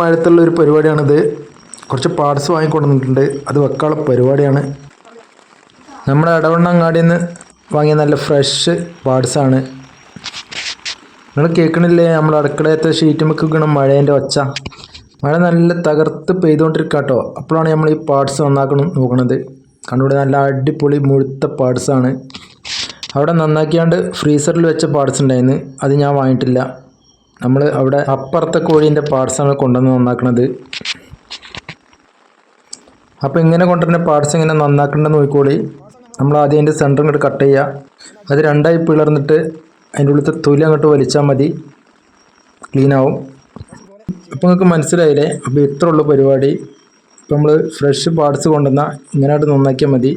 മഴത്തുള്ള ഒരു പരിപാടിയാണിത്. കുറച്ച് പാർട്സ് വാങ്ങിക്കൊണ്ടുവന്നിട്ടുണ്ട്, അത് വെക്കാനുള്ള പരിപാടിയാണ്. നമ്മുടെ ഇടവണ്ണങ്ങാടിയിൽ നിന്ന് വാങ്ങിയ നല്ല ഫ്രഷ് പാർട്സാണ്. നിങ്ങൾ കേൾക്കണില്ലേ നമ്മൾ അടുക്കളയത്തെ ഷീറ്റുമൊക്കെ വീണ മഴേൻ്റെ ഒച്ച? മഴ നല്ല തകർത്ത് പെയ്തുകൊണ്ടിരിക്കുക കേട്ടോ. അപ്പോഴാണ് നമ്മൾ ഈ പാർട്സ് നന്നാക്കണം നോക്കണത്. കണ്ടുകൂടെ നല്ല അടിപൊളി മുഴുത്ത പാർട്സാണ്. അവിടെ നന്നാക്കിയാണ്ട് ഫ്രീസറിൽ വെച്ച പാർട്സ് ഉണ്ടായിരുന്നു, അത് ഞാൻ വാങ്ങിയിട്ടില്ല. നമ്മൾ അവിടെ അപ്പുറത്തെ കോഴീൻ്റെ പാർട്സാണ് കൊണ്ടുവന്ന് നന്നാക്കണത്. അപ്പോൾ ഇങ്ങനെ കൊണ്ടുവരുന്ന പാർട്സ് ഇങ്ങനെ നന്നാക്കേണ്ടതെന്ന് നോക്കിക്കോളി. നമ്മൾ ആദ്യം അതിൻ്റെ സെൻറ്റർ ഇങ്ങോട്ട് കട്ട് ചെയ്യുക. അത് രണ്ടായി പിളർന്നിട്ട് അതിൻ്റെ ഉള്ളിലത്തെ തൊലി അങ്ങോട്ട് വലിച്ചാൽ മതി, ക്ലീനാവും. അപ്പോൾ നിങ്ങൾക്ക് മനസ്സിലായില്ലേ? അപ്പോൾ ഇത്ര ഉള്ള പരിപാടി. ഇപ്പോൾ നമ്മൾ ഫ്രഷ് പാർട്സ് കൊണ്ടുവന്നാൽ ഇങ്ങനെയായിട്ട് നന്നാക്കിയാൽ മതി.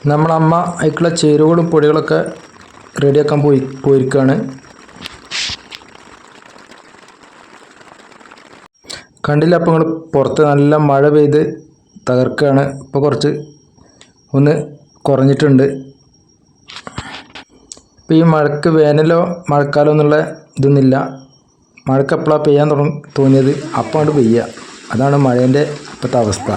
നമ്മളമ്മ അതിലേക്കുള്ള ചേരുവകളും പൊടികളൊക്കെ റെഡിയാക്കാൻ പോയിരിക്കുകയാണ്. കണ്ടില്ല? അപ്പോൾ നിങ്ങൾ പുറത്ത് നല്ല മഴ പെയ്ത് തകർക്കുകയാണ്. ഇപ്പോൾ കുറച്ച് ഒന്ന് കുറഞ്ഞിട്ടുണ്ട്. ഇപ്പോൾ ഈ മഴക്ക് വേനലോ മഴക്കാലോ എന്നുള്ള ഇതൊന്നുമില്ല. മഴക്ക് എപ്പോഴാണ് പെയ്യാൻ തോന്നിയത് അപ്പോൾ അങ്ങോട്ട് പെയ്യുക. അതാണ് മഴേൻ്റെ ഇപ്പോഴത്തെ അവസ്ഥ.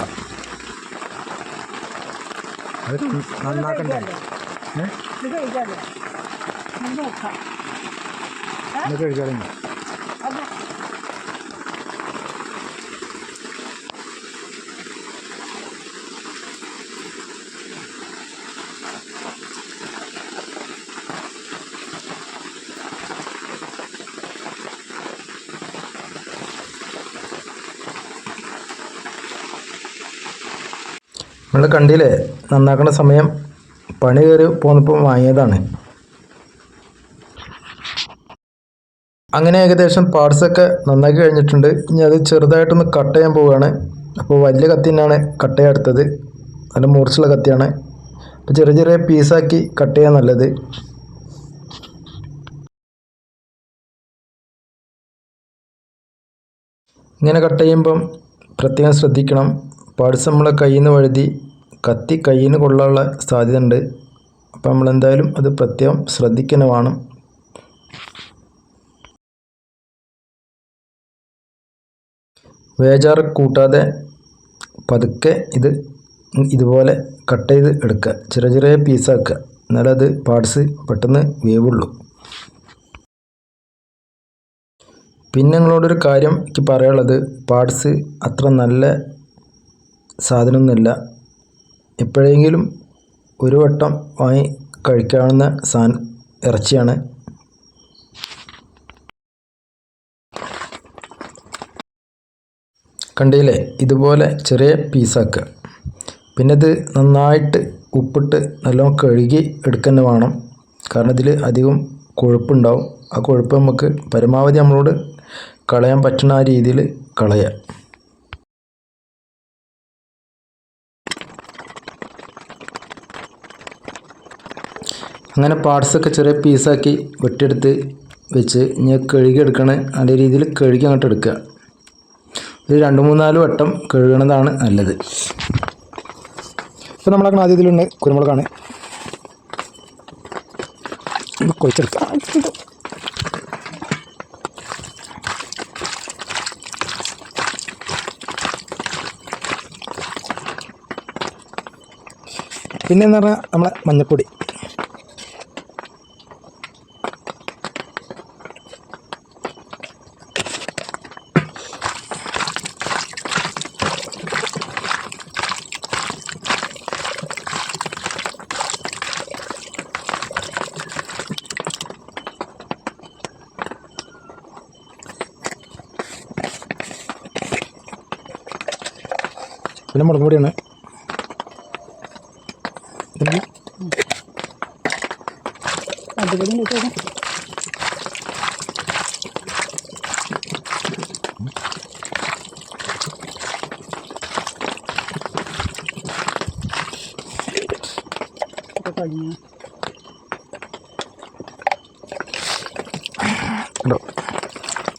നമ്മൾ കണ്ടില്ലേ, നന്നാക്കുന്ന സമയം പണി കയറി പോന്നപ്പോൾ വാങ്ങിയതാണ്. അങ്ങനെ ഏകദേശം പാർട്സൊക്കെ നന്നാക്കി കഴിഞ്ഞിട്ടുണ്ട്. ഇനി അത് ചെറുതായിട്ടൊന്ന് കട്ട് ചെയ്യാൻ പോവുകയാണ്. അപ്പോൾ വലിയ കത്തി തന്നെയാണ് കട്ട് ചെയ്യാൻ എടുത്തത്, നല്ല മൂർച്ചുള്ള കത്തിയാണ്. അപ്പോൾ ചെറിയ ചെറിയ പീസാക്കി കട്ട് ചെയ്യാൻ നല്ലത്. ഇങ്ങനെ കട്ട് ചെയ്യുമ്പം പ്രത്യേകം ശ്രദ്ധിക്കണം. പാർട്സ് നമ്മളെ കയ്യിൽ നിന്ന് വഴുതി കത്തി കയ്യിൽ നിന്ന് കൊള്ളാനുള്ള സാധ്യത ഉണ്ട്. അപ്പോൾ നമ്മളെന്തായാലും അത് പ്രത്യേകം ശ്രദ്ധിക്കുന്ന വേണം. വേജാറ് കൂട്ടാതെ പതുക്കെ ഇതുപോലെ കട്ട് ചെയ്ത് എടുക്കുക, ചെറിയ ചെറിയ പീസാക്കുക, എന്നാലത് പാർട്സ് പെട്ടെന്ന് വേവുള്ളൂ. പിന്നെ നിങ്ങളോടൊരു കാര്യം എനിക്ക് പറയാനുള്ളത്, പാർട്സ് അത്ര നല്ല സാധനമൊന്നുമില്ല. എപ്പോഴെങ്കിലും ഒരു വട്ടം വാങ്ങി കഴിക്കാവുന്ന ഇറച്ചിയാണ്. കണ്ടില്ലേ? ഇതുപോലെ ചെറിയ പീസാക്കുക. പിന്നെ ഇത് നന്നായിട്ട് ഉപ്പിട്ട് നല്ലോണം കഴുകി എടുക്കുക വേണം. കാരണം ഇതിൽ അധികം കൊഴുപ്പുണ്ടാവും. ആ കൊഴുപ്പ് നമുക്ക് പരമാവധി നമ്മളോട് കളയാൻ പറ്റുന്ന ആ രീതിയിൽ കളയാം. അങ്ങനെ പാർട്സൊക്കെ ചെറിയ പീസാക്കി വെട്ടിയെടുത്ത് വെച്ച് ഇനി കഴുകിയെടുക്കണം. നല്ല രീതിയിൽ കഴുകി അങ്ങോട്ട് എടുക്കുക. ഒരു 2-3-4 വട്ടം കഴുകണതാണ് നല്ലത്. ഇപ്പോൾ നമ്മളങ്ങനെ ആദ്യം ഇതിലുണ്ട് കുരുമുളകാണ്, കൊഴിച്ചെടുക്കുക. പിന്നെ എന്ന് പറഞ്ഞാൽ നമ്മളെ മഞ്ഞൾപ്പൊടി, പിന്നെ മുളക് പൊടിയാണ്. പിന്നെ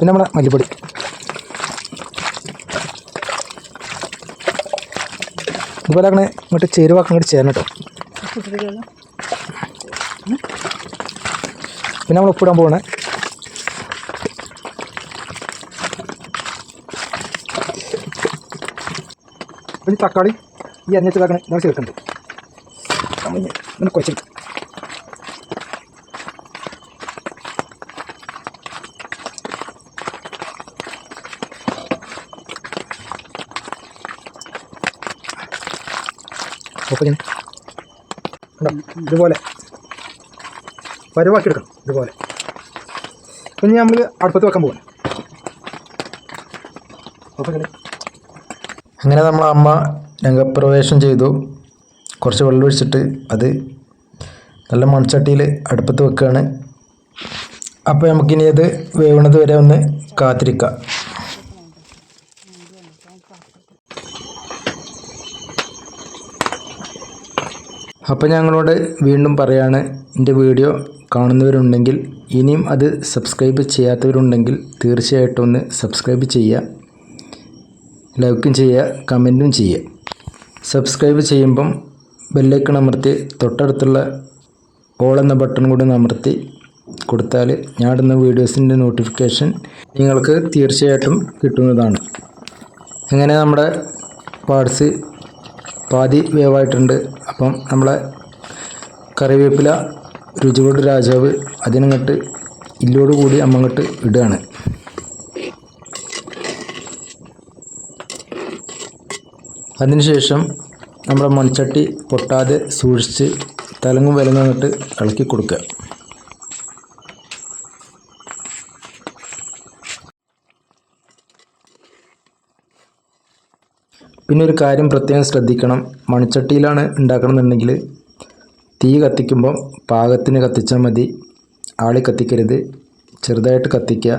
നമ്മുടെ മല്ലിപ്പൊടി, ഇതുപോലെ അങ്ങനെ ഇങ്ങോട്ട് ചേരുവാക്കാൻ ഇങ്ങോട്ട് ചേരണം കേട്ടോ. പിന്നെ നമ്മൾ ഉപ്പിടാൻ പോകണേ. പിന്നെ തക്കാളി ഈ എണ്ണത്തിലാക്കണേ നമ്മൾ ചേർക്കുന്നുണ്ട്. നമ്മൾ കുഴച്ചെടുക്കും. അപ്പോൾ ഇതുപോലെ പരുവാക്കി എടുക്കണം. ഇതുപോലെ പിന്നെ നമ്മൾ അടുപ്പത്ത് വെക്കാൻ പോകണം. അങ്ങനെ നമ്മൾ അമ്മ രംഗപ്രവേശം ചെയ്തു. കുറച്ച് വെള്ളം ഒഴിച്ചിട്ട് അത് നല്ല മൺചട്ടിയിൽ അടുപ്പത്ത് വെക്കുകയാണ്. അപ്പോൾ നമുക്കിനി അത് വേവുന്നത് വരെ ഒന്ന് കാത്തിരിക്കാം. അപ്പോൾ ഞങ്ങളോട് വീണ്ടും പറയാണ്, എൻ്റെ വീഡിയോ കാണുന്നവരുണ്ടെങ്കിൽ ഇനിയും അത് സബ്സ്ക്രൈബ് ചെയ്യാത്തവരുണ്ടെങ്കിൽ തീർച്ചയായിട്ടും ഒന്ന് സബ്സ്ക്രൈബ് ചെയ്യുക, ലൈക്കും ചെയ്യുക, കമൻറ്റും ചെയ്യുക. സബ്സ്ക്രൈബ് ചെയ്യുമ്പം ബെല്ലൈക്കൺ അമർത്തി തൊട്ടടുത്തുള്ള ഓൾ എന്ന ബട്ടൺ കൂടി അമർത്തി കൊടുത്താൽ ഞാൻ ഇടുന്ന വീഡിയോസിൻ്റെ നോട്ടിഫിക്കേഷൻ നിങ്ങൾക്ക് തീർച്ചയായിട്ടും കിട്ടുന്നതാണ്. അങ്ങനെ നമ്മുടെ പാർട്സ് പാതി വേവായിട്ടുണ്ട്. അപ്പം നമ്മളെ കറിവേപ്പില രുചികളുടെ രാജാവ് അതിനങ്ങോട്ട് ഇല്ലോടുകൂടി അമ്മങ്ങോട്ട് ഇടുകയാണ്. അതിനുശേഷം നമ്മുടെ മൺചട്ടി പൊട്ടാതെ സൂക്ഷിച്ച് തലങ്ങും വിലങ്ങും അങ്ങോട്ട് ഇളക്കി കൊടുക്കുക. പിന്നെ ഒരു കാര്യം പ്രത്യേകം ശ്രദ്ധിക്കണം, മൺചട്ടിയിലാണ് ഉണ്ടാക്കണമെന്നുണ്ടെങ്കിൽ തീ കത്തിക്കുമ്പോൾ പാകത്തിന് കത്തിച്ചാൽ മതി, ആളി കത്തിക്കരുത്, ചെറുതായിട്ട് കത്തിക്കുക.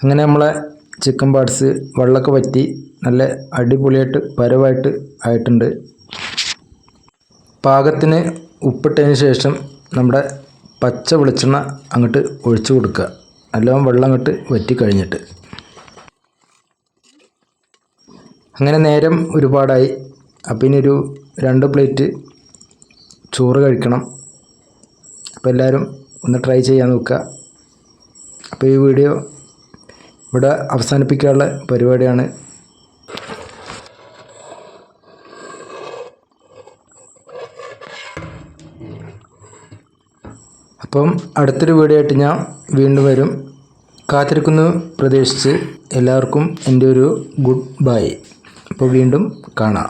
അങ്ങനെ നമ്മളെ ചിക്കൻ പാർട്സ് വെള്ളമൊക്കെ വറ്റി നല്ല അടിപൊളിയായിട്ട് പരവായിട്ട് ആയിട്ടുണ്ട്. പാകത്തിന് ഉപ്പിട്ടതിന് ശേഷം നമ്മുടെ പച്ച വെളിച്ചെണ്ണ അങ്ങോട്ട് ഒഴിച്ചു കൊടുക്കുക, നല്ലോണം വെള്ളം അങ്ങോട്ട് വറ്റി കഴിഞ്ഞിട്ട്. അങ്ങനെ നേരം ഒരുപാടായി. അപ്പം ഇനി ഒരു 2 പ്ലേറ്റ് ചോറ് കഴിക്കണം. അപ്പോൾ എല്ലാവരും ഒന്ന് ട്രൈ ചെയ്യാൻ നോക്കുക. അപ്പോൾ ഈ വീഡിയോ ഇവിടെ അവസാനിപ്പിക്കാനുള്ള പരിപാടിയാണ്. അപ്പം അടുത്തൊരു വീഡിയോ ആയിട്ട് ഞാൻ വീണ്ടും വരും. കാത്തിരിക്കുന്നു പ്രതീക്ഷിച്ച് എല്ലാവർക്കും എൻ്റെ ഒരു ഗുഡ് ബൈ. അപ്പോൾ വീണ്ടും കാണാം.